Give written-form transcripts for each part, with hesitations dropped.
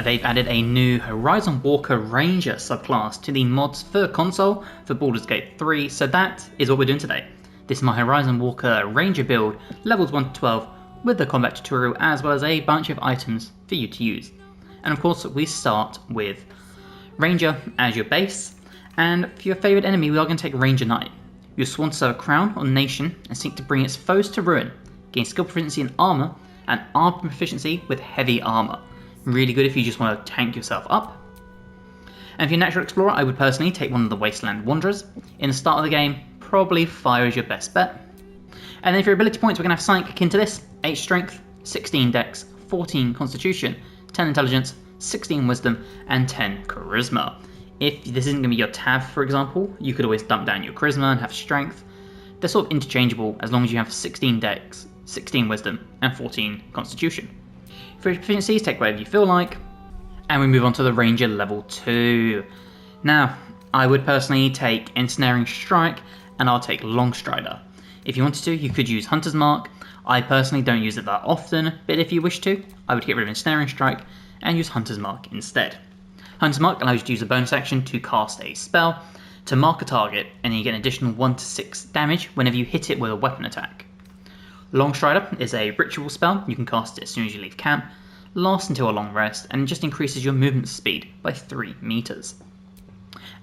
they've added a new Horizon Walker Ranger subclass to the mods for console for Baldur's Gate 3, so that is what we're doing today. This is my Horizon Walker Ranger build, levels 1 to 12, with the combat tutorial as well as a bunch of items for you to use. And of course we start with Ranger as your base, and for your favourite enemy we are going to take Ranger Knight. You'll swan to serve a crown or nation and seek to bring its foes to ruin, gain skill proficiency in armour and armor proficiency with heavy armour. Really good if you just want to tank yourself up. And if you're a natural explorer, I would personally take one of the Wasteland Wanderers. In the start of the game, probably fire is your best bet. And then for your ability points, we're going to have something akin to this: 8 strength, 16 dex, 14 constitution, 10 intelligence, 16 wisdom, and 10 charisma. If this isn't going to be your tab, for example, you could always dump down your charisma and have strength. They're sort of interchangeable as long as you have 16 dex, 16 wisdom, and 14 constitution. For your proficiencies, take whatever you feel like. And we move on to the Ranger level 2. Now, I would personally take Ensnaring Strike, and I'll take Longstrider. If you wanted to, you could use Hunter's Mark. I personally don't use it that often, but if you wish to, I would get rid of Ensnaring Strike and use Hunter's Mark instead. Hunter's Mark allows you to use a bonus action to cast a spell to mark a target, and then you get an additional 1 to 6 damage whenever you hit it with a weapon attack. Longstrider is a ritual spell. You can cast it as soon as you leave camp, lasts until a long rest, and just increases your movement speed by 3 meters.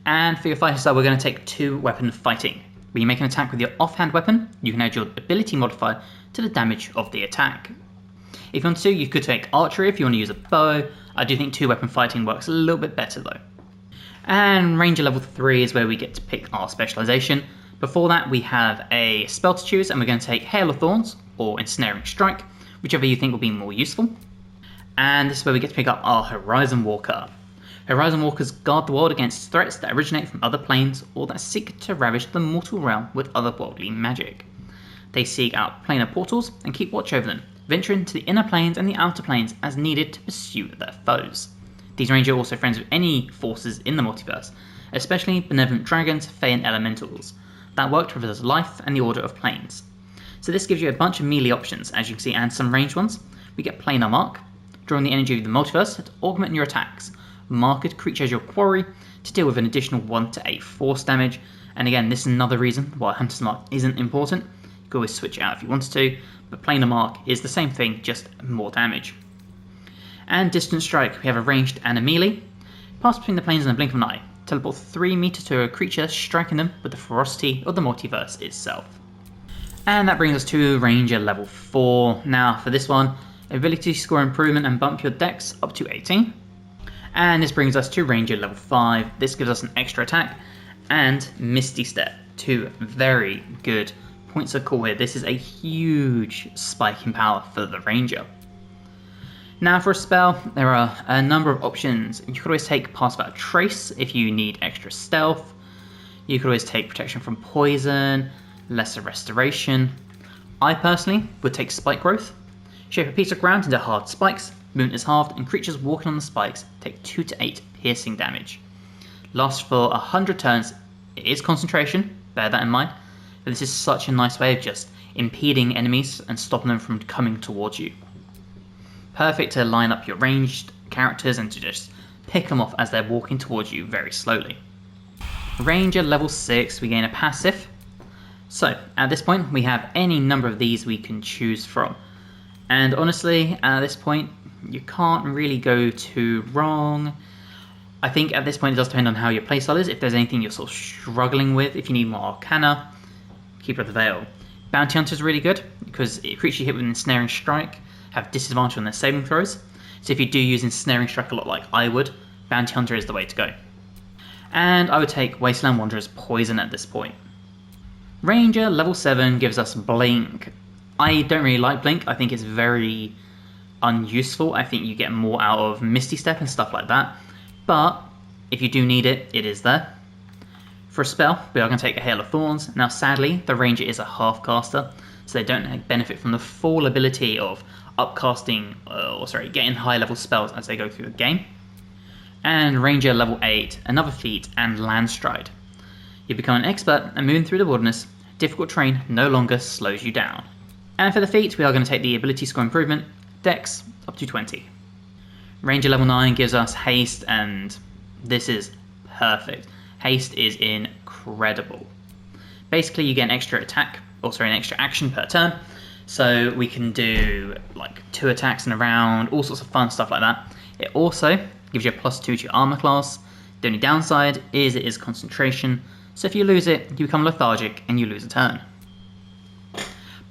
And for your fighter style, we're going to take 2 weapon fighting. When you make an attack with your offhand weapon, you can add your ability modifier to the damage of the attack. If you want to, you could take archery if you want to use a bow. I do think 2 weapon fighting works a little bit better though. And Ranger level 3 is where we get to pick our specialization. Before that, we have a spell to choose, and we're going to take Hail of Thorns or Ensnaring Strike, whichever you think will be more useful. And this is where we get to pick up our Horizon Walker. Horizon Walkers guard the world against threats that originate from other planes or that seek to ravage the mortal realm with otherworldly magic. They seek out planar portals and keep watch over them, venturing into the inner planes and the outer planes as needed to pursue their foes. These Rangers are also friends with any forces in the multiverse, especially benevolent dragons, fae, and elementals that work to preserve life and the order of planes. So this gives you a bunch of melee options, as you can see, and some ranged ones. We get Planar Mark, drawing the energy of the multiverse to augment your attacks. Mark a creature as your quarry to deal with an additional 1 to 8 force damage. And again, this is another reason why Hunter's Mark isn't important. You can always switch it out if you wanted to, but Planar Mark is the same thing, just more damage. And Distant Strike, we have a ranged and a melee. Pass between the planes in a blink of an eye. Teleport 3 meters to a creature, striking them with the ferocity of the multiverse itself. And that brings us to Ranger level 4. Now for this one, ability score improvement and bump your dex up to 18. And this brings us to Ranger level 5. This gives us an extra attack and Misty Step. 2 very good points of call here. This is a huge spike in power for the Ranger. Now for a spell, there are a number of options. You could always take Pass Without Trace if you need extra stealth. You could always take Protection from Poison, Lesser Restoration. I personally would take Spike Growth. Shape a piece of ground into hard spikes, movement is halved, and creatures walking on the spikes take 2 to 8 piercing damage. Lasts for 100 turns. It is concentration, bear that in mind, but this is such a nice way of just impeding enemies and stopping them from coming towards you. Perfect to line up your ranged characters and to just pick them off as they're walking towards you very slowly. Ranger level 6, we gain a passive. So at this point we have any number of these we can choose from. And honestly, at this point, you can't really go too wrong. I think at this point it does depend on how your playstyle is. If there's anything you're sort of struggling with, if you need more Arcana, Keeper of the Veil. Bounty Hunter is really good because creatures you hit with an Ensnaring Strike have disadvantage on their saving throws. So if you do use Ensnaring Strike a lot like I would, Bounty Hunter is the way to go. And I would take Wasteland Wanderer's Poison at this point. Ranger level 7 gives us Blink. I don't really like Blink. I think it's very unuseful. I think you get more out of Misty Step and stuff like that. But if you do need it, it is there. For a spell, we are going to take a Hail of Thorns. Now sadly, the Ranger is a half caster, so they don't benefit from the full ability of upcasting, getting high level spells as they go through the game. And Ranger level 8, another feat, and Landstride. You become an expert and moving through the wilderness. Difficult terrain no longer slows you down. And for the feat, we are going to take the ability score improvement, Dex up to 20. Ranger level 9 gives us haste, and this is perfect. Haste is incredible. Basically, you get an extra attack, also an extra action per turn. So we can do like 2 attacks in a round, all sorts of fun stuff like that. It also gives you a +2 to your armor class. The only downside is it is concentration, so if you lose it, you become lethargic and you lose a turn.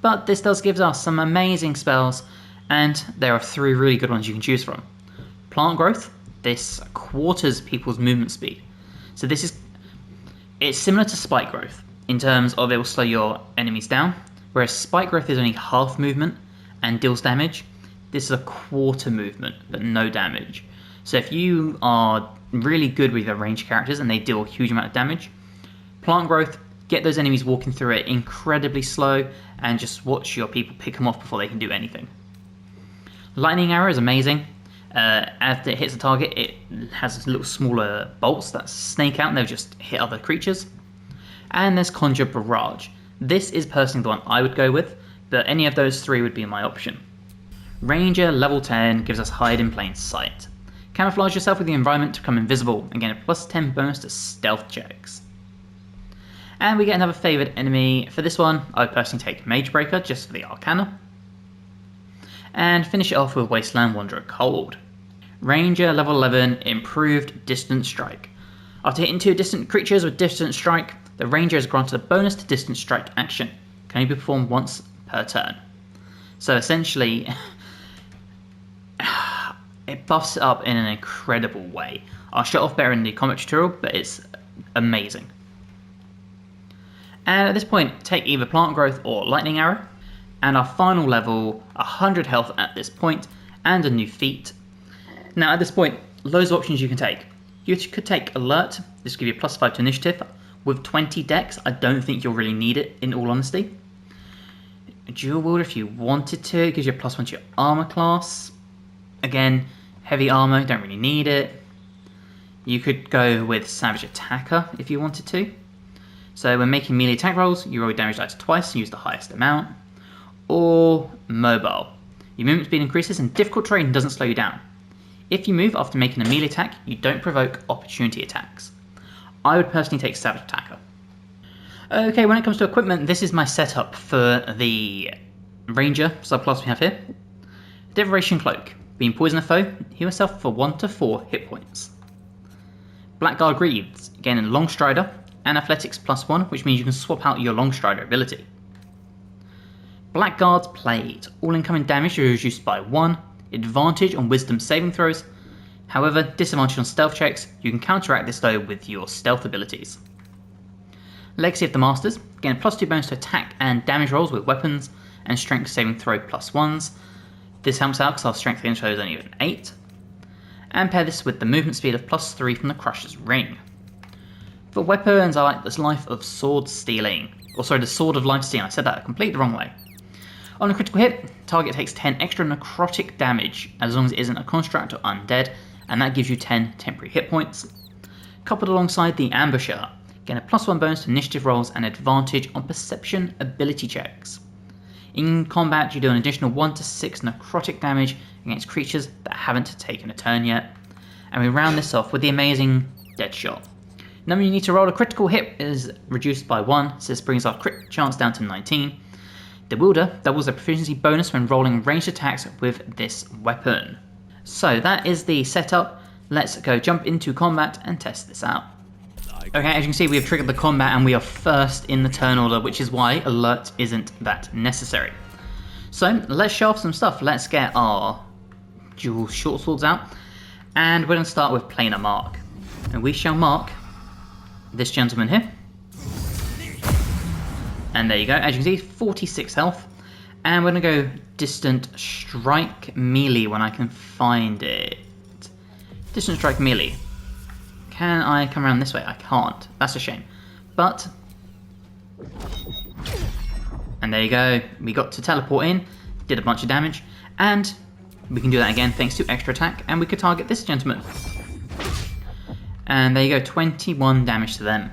But this does give us some amazing spells, and there are 3 really good ones you can choose from. Plant growth, this quarters people's movement speed. So it's similar to spike growth in terms of it will slow your enemies down, whereas spike growth is only half movement and deals damage. This is a quarter movement, but no damage. So if you are really good with your ranged characters and they deal a huge amount of damage, plant growth, get those enemies walking through it incredibly slow and just watch your people pick them off before they can do anything. Lightning arrow is amazing. As it hits a target, it has little smaller bolts that snake out and they'll just hit other creatures. And there's Conjure Barrage. This is personally the one I would go with, but any of those 3 would be my option. Ranger level 10 gives us Hide in Plain Sight. Camouflage yourself with the environment to become invisible and gain a +10 bonus to stealth checks. And we get another favoured enemy. For this one, I would personally take Magebreaker just for the Arcana. And finish it off with Wasteland Wanderer Cold. Ranger level 11, Improved Distant Strike. After hitting 2 distant creatures with Distant Strike, the Ranger is granted a bonus to Distant Strike action. Can only be performed once per turn. So essentially, it buffs it up in an incredible way. I'll show it off better in the combat tutorial, but it's amazing. And at this point, take either Plant Growth or Lightning Arrow. And our final level, 100 health at this point, and a new feat. Now at this point, loads of options you can take. You could take Alert, this will give you a +5 to initiative. With 20 dex, I don't think you'll really need it, in all honesty. Dual Wielder, if you wanted to, it gives you a +1 to your armor class. Again, heavy armor, don't really need it. You could go with Savage Attacker if you wanted to. So when making melee attack rolls, you roll damage dice twice and use the highest amount. Or Mobile. Your movement speed increases and difficult terrain doesn't slow you down. If you move after making a melee attack, you don't provoke opportunity attacks. I would personally take Savage Attacker. Okay, when it comes to equipment, this is my setup for the Ranger subclass we have here. Devoration Cloak. Being poison a foe, heal yourself for 1 to 4 hit points. Blackguard Greaves. Gaining Long Strider and Athletics +1, which means you can swap out your Long Strider ability. Blackguard's Plate. All incoming damage is reduced by 1. Advantage on Wisdom saving throws. However, disadvantage on stealth checks. You can counteract this though with your stealth abilities. Legacy of the Masters. Gain a +2 bonus to attack and damage rolls with weapons and strength saving throw +1s. This helps out because our strength saving throw is only an 8. And pair this with the movement speed of +3 from the Crusher's Ring. For weapons, I like this Life of Sword Stealing. Or sorry, the Sword of Life Stealing. I said that completely the wrong way. On a critical hit, target takes 10 extra necrotic damage as long as it isn't a construct or undead, and that gives you 10 temporary hit points. Coupled alongside the Ambusher, gain a +1 bonus to initiative rolls and advantage on perception ability checks. In combat, you do an additional 1 to 6 necrotic damage against creatures that haven't taken a turn yet. And we round this off with the amazing Deadshot. Number you need to roll a critical hit is reduced by 1, so this brings our crit chance down to 19. The Wielder doubles the proficiency bonus when rolling ranged attacks with this weapon. So that is the setup. Let's go jump into combat and test this out. Okay, as you can see, we have triggered the combat and we are first in the turn order, which is why alert isn't that necessary. So let's show off some stuff. Let's get our dual short swords out, and we're going to start with Planar Mark. And we shall mark this gentleman here. And there you go, as you can see, 46 health. And we're going to go Distant Strike Melee when I can find it. Distant Strike Melee. Can I come around this way? I can't. That's a shame. But... and there you go. We got to teleport in, did a bunch of damage, and we can do that again thanks to extra attack, and we could target this gentleman. And there you go, 21 damage to them.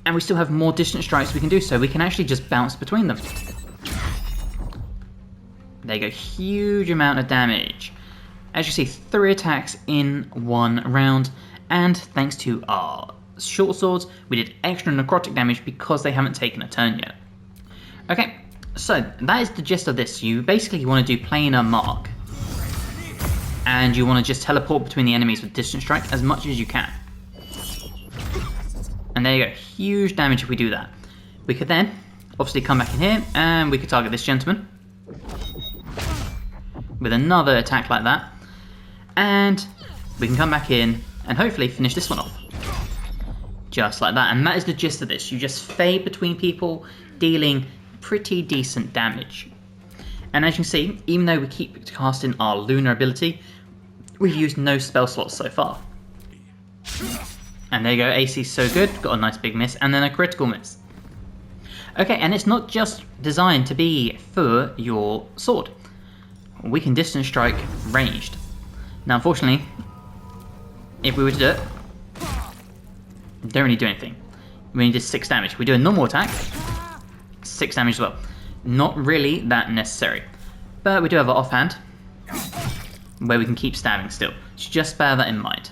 And we still have more distant strikes we can do, so we can actually just bounce between them. There you go, huge amount of damage. As you see, 3 attacks in 1 round, and thanks to our short swords, we did extra necrotic damage because they haven't taken a turn yet. Okay, so that is the gist of this. You basically want to do planar mark, and you want to just teleport between the enemies with distance strike as much as you can. And there you go, huge damage if we do that. We could then obviously come back in here and we could target this gentleman with another attack like that, and we can come back in and hopefully finish this one off. Just like that, and that is the gist of this. You just fade between people, dealing pretty decent damage. And as you can see, even though we keep casting our lunar ability, we've used no spell slots so far. And there you go, AC's so good, got a nice big miss, and then a critical miss. Okay, and it's not just designed to be for your sword. We can distance strike ranged. Now unfortunately, if we were to do it, don't really do anything. We only did 6 damage. We do a normal attack, 6 damage as well. Not really that necessary. But we do have an offhand, where we can keep stabbing still. So just bear that in mind.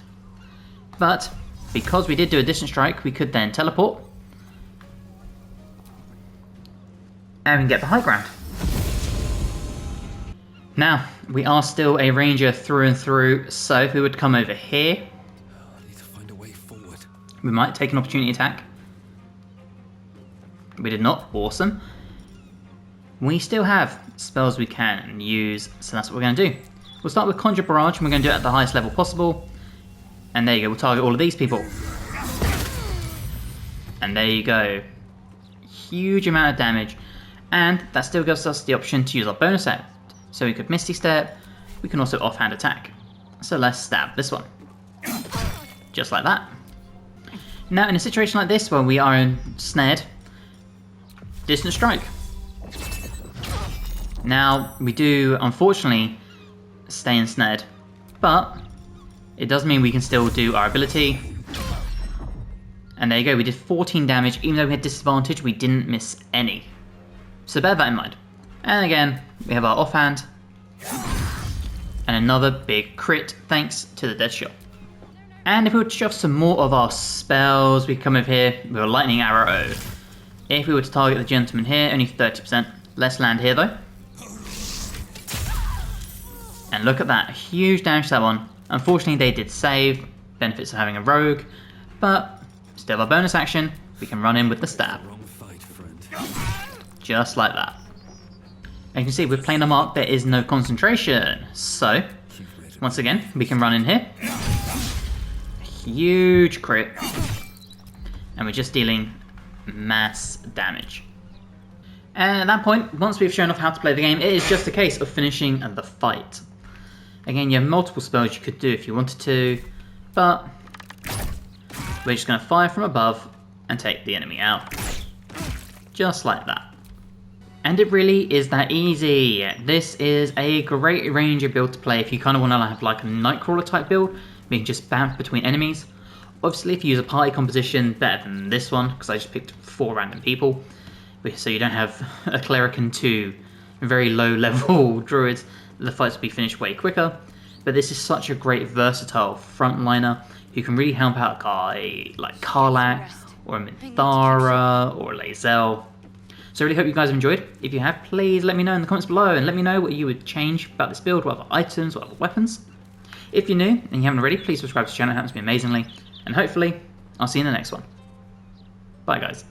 But because we did do a distance strike, we could then teleport. And we can get the high ground. Now, we are still a ranger through and through, so if we would come over here, I need to find a way forward. We might take an opportunity attack. We did not, awesome. We still have spells we can use, so that's what we're going to do. We'll start with Conjure Barrage, and we're going to do it at the highest level possible. And there you go, we'll target all of these people. And there you go. Huge amount of damage. And that still gives us the option to use our bonus act. So we could Misty Step, we can also offhand attack. So let's stab this one. Just like that. Now in a situation like this where we are ensnared, distance strike. Now we do unfortunately stay ensnared, but it does mean we can still do our ability. And there you go, we did 14 damage. Even though we had disadvantage, we didn't miss any. So bear that in mind. And again, we have our offhand. And another big crit thanks to the dead shot. And if we were to shove some more of our spells, we come over here with a lightning arrow. If we were to target the gentleman here, only 30%. Let's land here though. And look at that, huge damage to that one. Unfortunately they did save, benefits of having a rogue, but still our bonus action, we can run in with the stab. Wrong fight, friend. Just like that. And you can see with planar mark there is no concentration, so once again we can run in here. Huge crit, and we're just dealing mass damage. And at that point, once we've shown off how to play the game, it is just a case of finishing the fight. Again, you have multiple spells you could do if you wanted to, but we're just going to fire from above and take the enemy out. Just like that. And it really is that easy. This is a great ranger build to play if you kind of want to have like a Nightcrawler type build. We can just bounce between enemies. Obviously, if you use a party composition, better than this one, because I just picked 4 random people. So you don't have a cleric and 2 very low level druids, the fights will be finished way quicker. But this is such a great versatile frontliner who can really help out a guy like Karlak, or a Minthara, or a Lae'zel. So I really hope you guys have enjoyed. If you have, please let me know in the comments below and let me know what you would change about this build, what other items, what other weapons. If you're new and you haven't already, please subscribe to the channel, it helps me amazingly. And hopefully, I'll see you in the next one. Bye guys.